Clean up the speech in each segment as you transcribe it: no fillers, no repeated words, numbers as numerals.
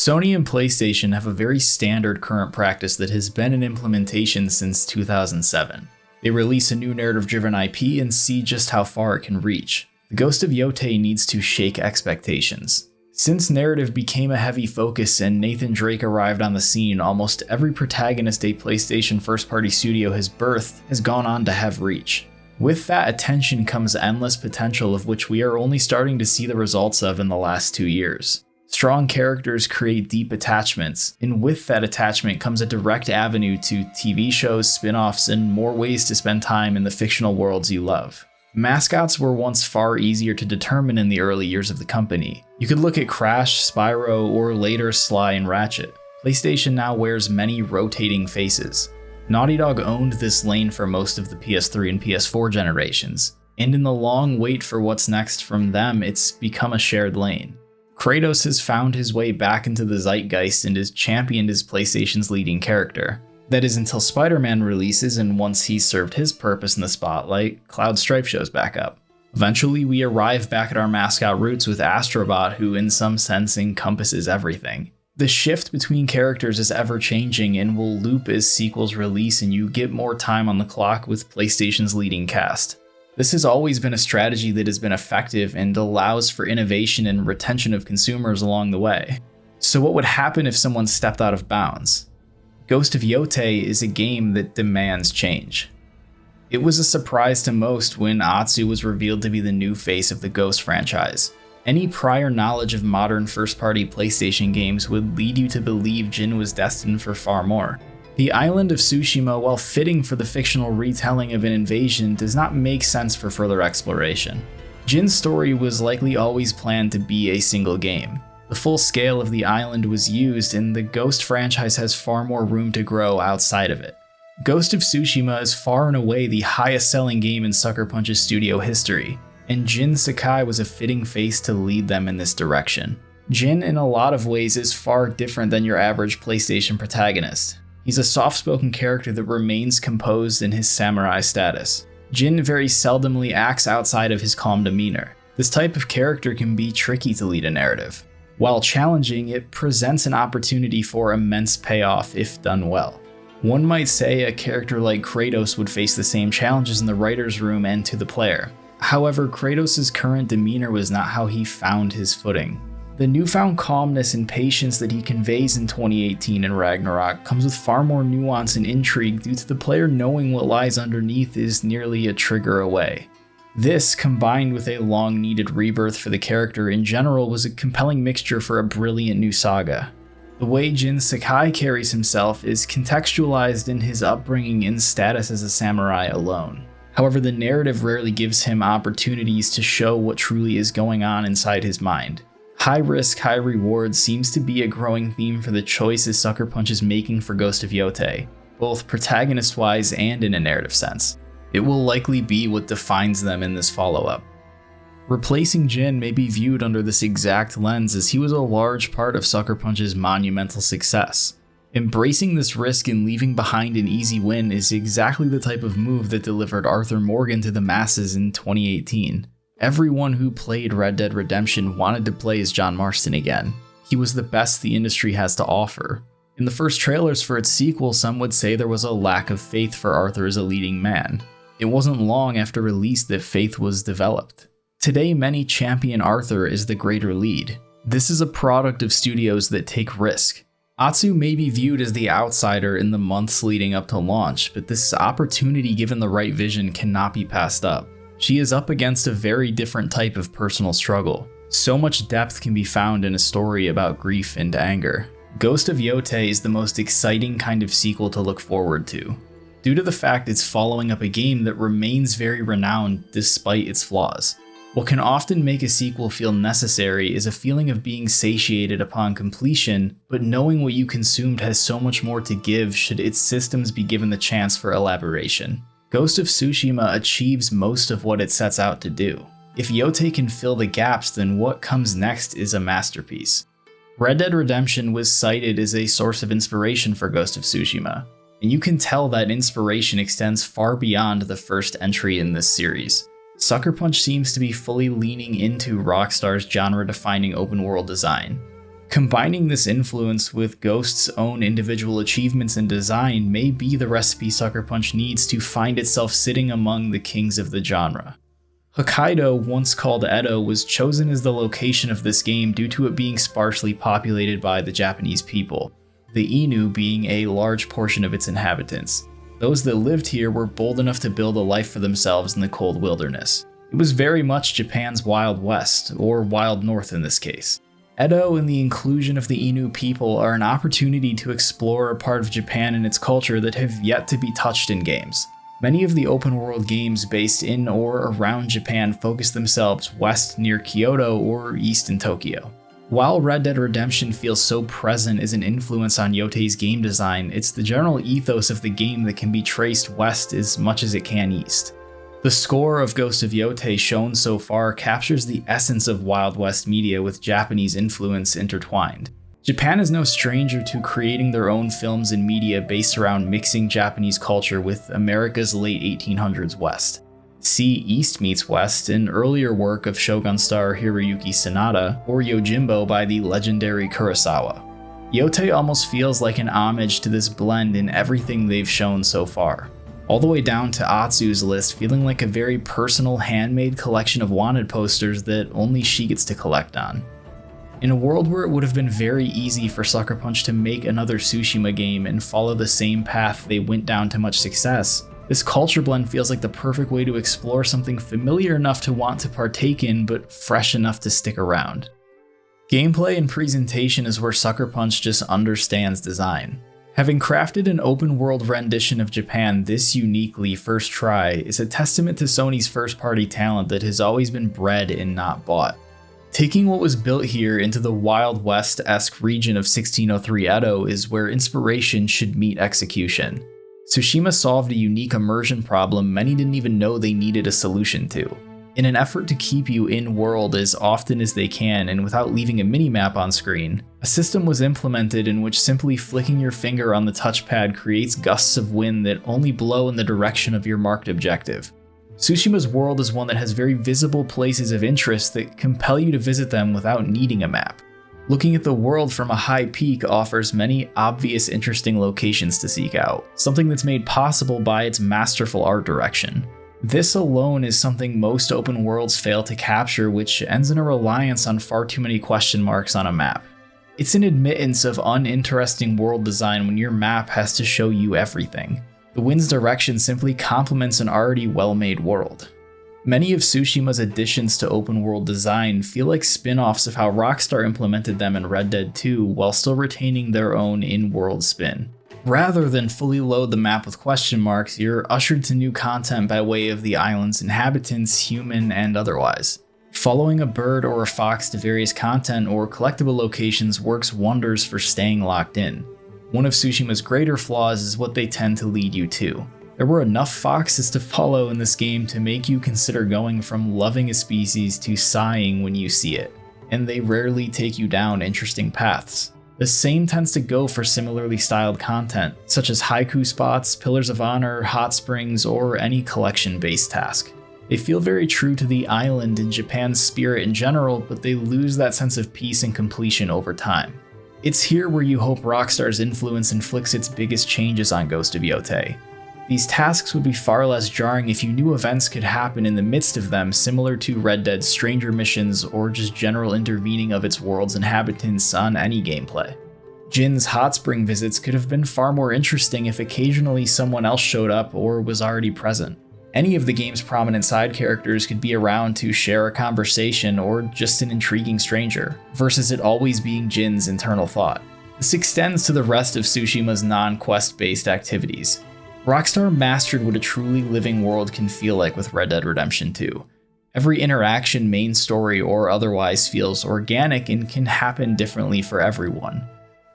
Sony and PlayStation have a very standard current practice that has been in implementation since 2007. They release a new narrative-driven IP and see just how far it can reach. The Ghost of Yotei needs to shake expectations. Since narrative became a heavy focus and Nathan Drake arrived on the scene, almost every protagonist a PlayStation first-party studio has birthed has gone on to have reach. With that attention comes endless potential of which we are only starting to see the results of in the last 2 years. Strong characters create deep attachments, and with that attachment comes a direct avenue to TV shows, spin-offs, and more ways to spend time in the fictional worlds you love. Mascots were once far easier to determine in the early years of the company. You could look at Crash, Spyro, or later Sly and Ratchet. PlayStation now wears many rotating faces. Naughty Dog owned this lane for most of the PS3 and PS4 generations, and in the long wait for what's next from them, it's become a shared lane. Kratos has found his way back into the zeitgeist and is championed as PlayStation's leading character. That is until Spider-Man releases, and once he's served his purpose in the spotlight, Cloud Stripe shows back up. Eventually, we arrive back at our mascot roots with Astrobot, who in some sense encompasses everything. The shift between characters is ever-changing and will loop as sequels release and you get more time on the clock with PlayStation's leading cast. This has always been a strategy that has been effective and allows for innovation and retention of consumers along the way. So what would happen if someone stepped out of bounds? Ghost of Yotei is a game that demands change. It was a surprise to most when Atsu was revealed to be the new face of the Ghost franchise. Any prior knowledge of modern first-party PlayStation games would lead you to believe Jin was destined for far more. The island of Tsushima, while fitting for the fictional retelling of an invasion, does not make sense for further exploration. Jin's story was likely always planned to be a single game. The full scale of the island was used, and the Ghost franchise has far more room to grow outside of it. Ghost of Tsushima is far and away the highest selling game in Suckerpunch's studio history, and Jin Sakai was a fitting face to lead them in this direction. Jin in a lot of ways is far different than your average PlayStation protagonist. He's a soft-spoken character that remains composed in his samurai status. Jin very seldomly acts outside of his calm demeanor. This type of character can be tricky to lead a narrative. While challenging, it presents an opportunity for immense payoff if done well. One might say a character like Kratos would face the same challenges in the writer's room and to the player. However, Kratos' current demeanor was not how he found his footing. The newfound calmness and patience that he conveys in 2018 in Ragnarok comes with far more nuance and intrigue due to the player knowing what lies underneath is nearly a trigger away. This, combined with a long-needed rebirth for the character in general, was a compelling mixture for a brilliant new saga. The way Jin Sakai carries himself is contextualized in his upbringing and status as a samurai alone. However, the narrative rarely gives him opportunities to show what truly is going on inside his mind. High risk, high reward seems to be a growing theme for the choices Suckerpunch is making for Ghost of Yotei, both protagonist-wise and in a narrative sense. It will likely be what defines them in this follow-up. Replacing Jin may be viewed under this exact lens as he was a large part of Suckerpunch's monumental success. Embracing this risk and leaving behind an easy win is exactly the type of move that delivered Arthur Morgan to the masses in 2018. Everyone who played Red Dead Redemption wanted to play as John Marston again. He was the best the industry has to offer. In the first trailers for its sequel, some would say there was a lack of faith for Arthur as a leading man. It wasn't long after release that faith was developed. Today, many champion Arthur as the greater lead. This is a product of studios that take risk. Atsu may be viewed as the outsider in the months leading up to launch, but this opportunity given the right vision cannot be passed up. She is up against a very different type of personal struggle. So much depth can be found in a story about grief and anger. Ghost of Yotei is the most exciting kind of sequel to look forward to, due to the fact it's following up a game that remains very renowned despite its flaws. What can often make a sequel feel necessary is a feeling of being satiated upon completion, but knowing what you consumed has so much more to give should its systems be given the chance for elaboration. Ghost of Tsushima achieves most of what it sets out to do. If Yotei can fill the gaps, then what comes next is a masterpiece. Red Dead Redemption was cited as a source of inspiration for Ghost of Tsushima, and you can tell that inspiration extends far beyond the first entry in this series. Suckerpunch seems to be fully leaning into Rockstar's genre-defining open-world design. Combining this influence with Ghost's own individual achievements in design may be the recipe Suckerpunch needs to find itself sitting among the kings of the genre. Hokkaido, once called Edo, was chosen as the location of this game due to it being sparsely populated by the Japanese people, the Inu being a large portion of its inhabitants. Those that lived here were bold enough to build a life for themselves in the cold wilderness. It was very much Japan's Wild West, or Wild North in this case. Edo and the inclusion of the Inu people are an opportunity to explore a part of Japan and its culture that have yet to be touched in games. Many of the open world games based in or around Japan focus themselves west near Kyoto or east in Tokyo. While Red Dead Redemption feels so present as an influence on Yotei's game design, it's the general ethos of the game that can be traced west as much as it can east. The score of Ghost of Yotei shown so far captures the essence of Wild West media with Japanese influence intertwined. Japan is no stranger to creating their own films and media based around mixing Japanese culture with America's late 1800s West. See East Meets West, an earlier work of Shogun star Hiroyuki Sanada, or Yojimbo by the legendary Kurosawa. Yotei almost feels like an homage to this blend in everything they've shown so far, all the way down to Atsu's list feeling like a very personal handmade collection of wanted posters that only she gets to collect on. In a world where it would have been very easy for Suckerpunch to make another Tsushima game and follow the same path they went down to much success, this culture blend feels like the perfect way to explore something familiar enough to want to partake in but fresh enough to stick around. Gameplay and presentation is where Suckerpunch just understands design. Having crafted an open-world rendition of Japan this uniquely first try is a testament to Sony's first-party talent that has always been bred and not bought. Taking what was built here into the Wild West-esque region of 1603 Edo is where inspiration should meet execution. Tsushima solved a unique immersion problem many didn't even know they needed a solution to. In an effort to keep you in-world as often as they can and without leaving a minimap on screen, a system was implemented in which simply flicking your finger on the touchpad creates gusts of wind that only blow in the direction of your marked objective. Tsushima's world is one that has very visible places of interest that compel you to visit them without needing a map. Looking at the world from a high peak offers many obvious interesting locations to seek out, something that's made possible by its masterful art direction. This alone is something most open worlds fail to capture, which ends in a reliance on far too many question marks on a map. It's an admittance of uninteresting world design when your map has to show you everything. The wind's direction simply complements an already well-made world. Many of Tsushima's additions to open world design feel like spin-offs of how Rockstar implemented them in Red Dead 2 while still retaining their own in-world spin. Rather than fully load the map with question marks, you're ushered to new content by way of the island's inhabitants, human and otherwise. Following a bird or a fox to various content or collectible locations works wonders for staying locked in. One of Tsushima's greater flaws is what they tend to lead you to. There were enough foxes to follow in this game to make you consider going from loving a species to sighing when you see it, and they rarely take you down interesting paths. The same tends to go for similarly styled content, such as haiku spots, pillars of honor, hot springs, or any collection-based task. They feel very true to the island and Japan's spirit in general, but they lose that sense of peace and completion over time. It's here where you hope Rockstar's influence inflicts its biggest changes on Ghost of Yotei. These tasks would be far less jarring if you knew events could happen in the midst of them, similar to Red Dead's stranger missions or just general intervening of its world's inhabitants on any gameplay. Jin's hot spring visits could have been far more interesting if occasionally someone else showed up or was already present. Any of the game's prominent side characters could be around to share a conversation or just an intriguing stranger, versus it always being Jin's internal thought. This extends to the rest of Tsushima's non-quest-based activities. Rockstar mastered what a truly living world can feel like with Red Dead Redemption 2. Every interaction, main story or otherwise, feels organic and can happen differently for everyone.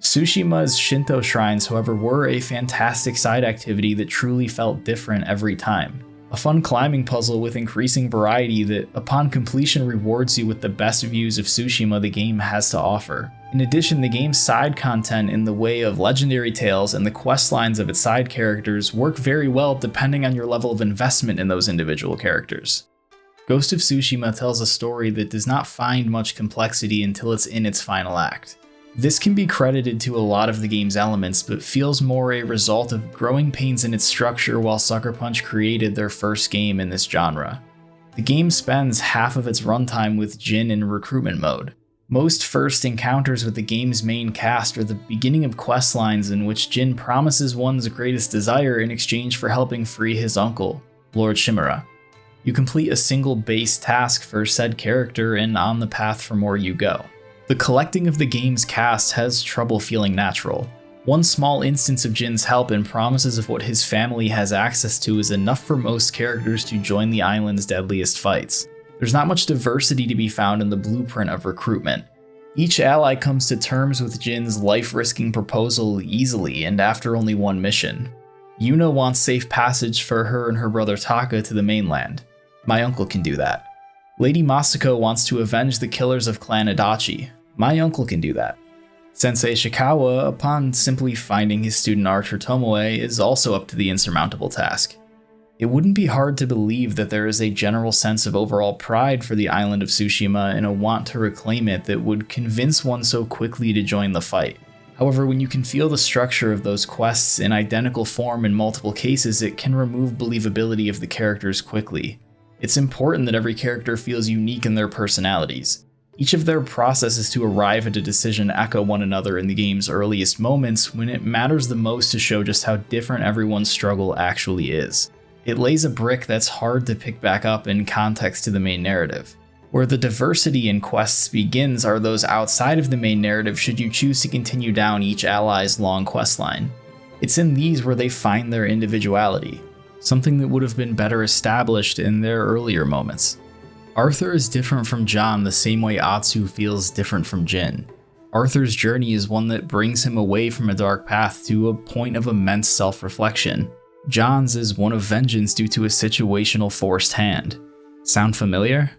Tsushima's Shinto shrines, however, were a fantastic side activity that truly felt different every time. A fun climbing puzzle with increasing variety that, upon completion, rewards you with the best views of Tsushima the game has to offer. In addition, the game's side content in the way of legendary tales and the quest lines of its side characters work very well depending on your level of investment in those individual characters. Ghost of Tsushima tells a story that does not find much complexity until it's in its final act. This can be credited to a lot of the game's elements, but feels more a result of growing pains in its structure while Suckerpunch created their first game in this genre. The game spends half of its runtime with Jin in recruitment mode. Most first encounters with the game's main cast are the beginning of questlines in which Jin promises one's greatest desire in exchange for helping free his uncle, Lord Shimura. You complete a single base task for said character, and on the path for more you go. The collecting of the game's cast has trouble feeling natural. One small instance of Jin's help and promises of what his family has access to is enough for most characters to join the island's deadliest fights. There's not much diversity to be found in the blueprint of recruitment. Each ally comes to terms with Jin's life-risking proposal easily and after only one mission. Yuna wants safe passage for her and her brother Taka to the mainland. My uncle can do that. Lady Masako wants to avenge the killers of Clan Adachi. My uncle can do that. Sensei Shikawa, upon simply finding his student archer Tomoe, is also up to the insurmountable task. It wouldn't be hard to believe that there is a general sense of overall pride for the island of Tsushima and a want to reclaim it that would convince one so quickly to join the fight. However, when you can feel the structure of those quests in identical form in multiple cases, it can remove believability of the characters quickly. It's important that every character feels unique in their personalities. Each of their processes to arrive at a decision echo one another in the game's earliest moments when it matters the most to show just how different everyone's struggle actually is. It lays a brick that's hard to pick back up in context to the main narrative. Where the diversity in quests begins are those outside of the main narrative should you choose to continue down each ally's long quest line. It's in these where they find their individuality, something that would have been better established in their earlier moments. Arthur is different from John the same way Atsu feels different from Jin. Arthur's journey is one that brings him away from a dark path to a point of immense self-reflection. John's is one of vengeance due to a situational forced hand. Sound familiar?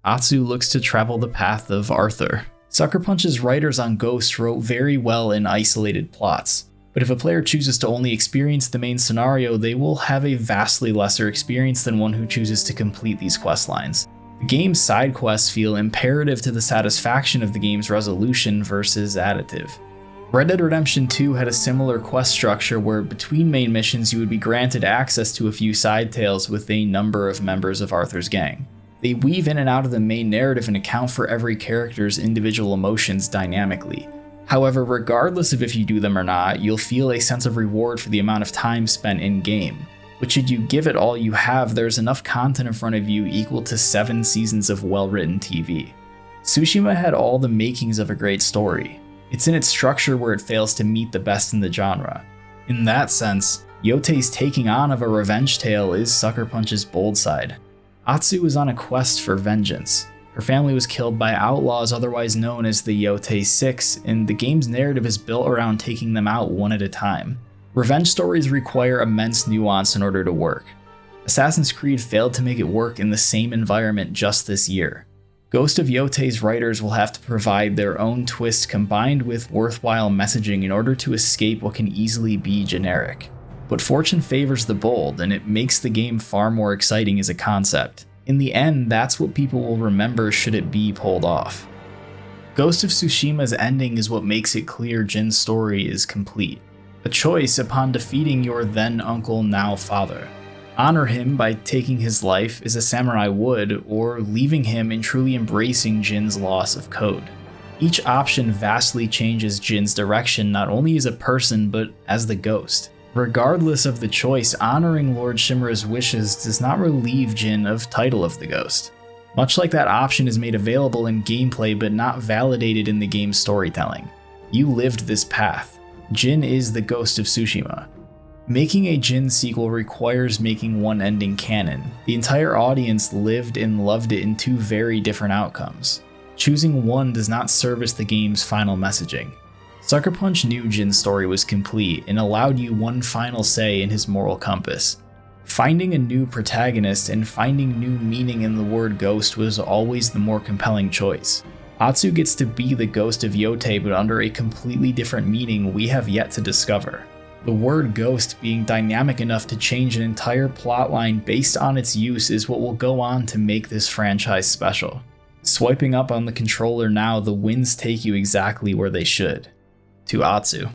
Atsu looks to travel the path of Arthur. Suckerpunch's writers on Ghost wrote very well in isolated plots, but if a player chooses to only experience the main scenario, they will have a vastly lesser experience than one who chooses to complete these questlines. The game's side quests feel imperative to the satisfaction of the game's resolution versus additive. Red Dead Redemption 2 had a similar quest structure where between main missions you would be granted access to a few side tales with a number of members of Arthur's gang. They weave in and out of the main narrative and account for every character's individual emotions dynamically. However, regardless of if you do them or not, you'll feel a sense of reward for the amount of time spent in-game. But should you give it all you have, there's enough content in front of you equal to 7 seasons of well-written TV. Tsushima had all the makings of a great story. It's in its structure where it fails to meet the best in the genre. In that sense, Yotei's taking on of a revenge tale is Suckerpunch's bold side. Atsu is on a quest for vengeance. Her family was killed by outlaws otherwise known as the Yotei Six, and the game's narrative is built around taking them out one at a time. Revenge stories require immense nuance in order to work. Assassin's Creed failed to make it work in the same environment just this year. Ghost of Yotei's writers will have to provide their own twist combined with worthwhile messaging in order to escape what can easily be generic. But fortune favors the bold, and it makes the game far more exciting as a concept. In the end, that's what people will remember should it be pulled off. Ghost of Tsushima's ending is what makes it clear Jin's story is complete. A choice upon defeating your then uncle, now father. Honor him by taking his life as a samurai would, or leaving him and truly embracing Jin's loss of code. Each option vastly changes Jin's direction not only as a person, but as the ghost. Regardless of the choice, honoring Lord Shimura's wishes does not relieve Jin of title of the ghost. Much like that option is made available in gameplay but not validated in the game's storytelling. You lived this path. Jin is the Ghost of Tsushima. Making a Jin sequel requires making one ending canon. The entire audience lived and loved it in 2 very different outcomes. Choosing one does not service the game's final messaging. Suckerpunch knew Jin's story was complete and allowed you one final say in his moral compass. Finding a new protagonist and finding new meaning in the word ghost was always the more compelling choice. Atsu gets to be the Ghost of Yotei, but under a completely different meaning we have yet to discover. The word ghost being dynamic enough to change an entire plotline based on its use is what will go on to make this franchise special. Swiping up on the controller now, the winds take you exactly where they should, to Atsu.